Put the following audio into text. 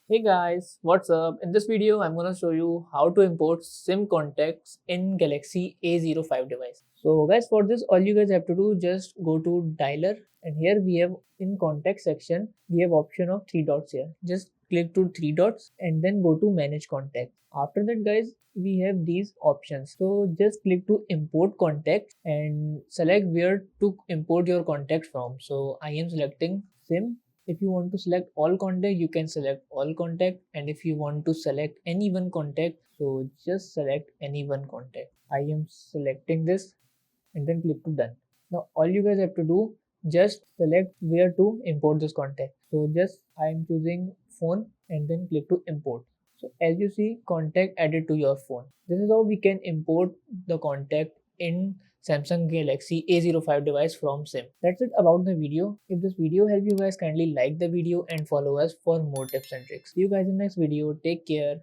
Hey guys, what's up? In this video, I'm gonna show you how to import SIM contacts in Galaxy A05 device. So guys, for this, all you guys have to do just go to dialer, and here we have in contact section, we have option of three dots here. Just click to three dots and then go to manage contacts. After that guys, we have these options. So just click to import contacts and select where to import your contact from. So I am selecting SIM. If you want to select all contact, you can select all contact, and if you want to select any one contact, so just select any one contact. I am selecting this and then click to done. Now all you guys have to do, just select where to import this contact. So just I am choosing phone and then click to import. So as you see, contact added to your phone. This is how we can import the contact in Samsung Galaxy A05 device from SIM. That's it about the video. If this video helped you guys, kindly like the video and follow us for more tips and tricks. See you guys in the next video. Take care.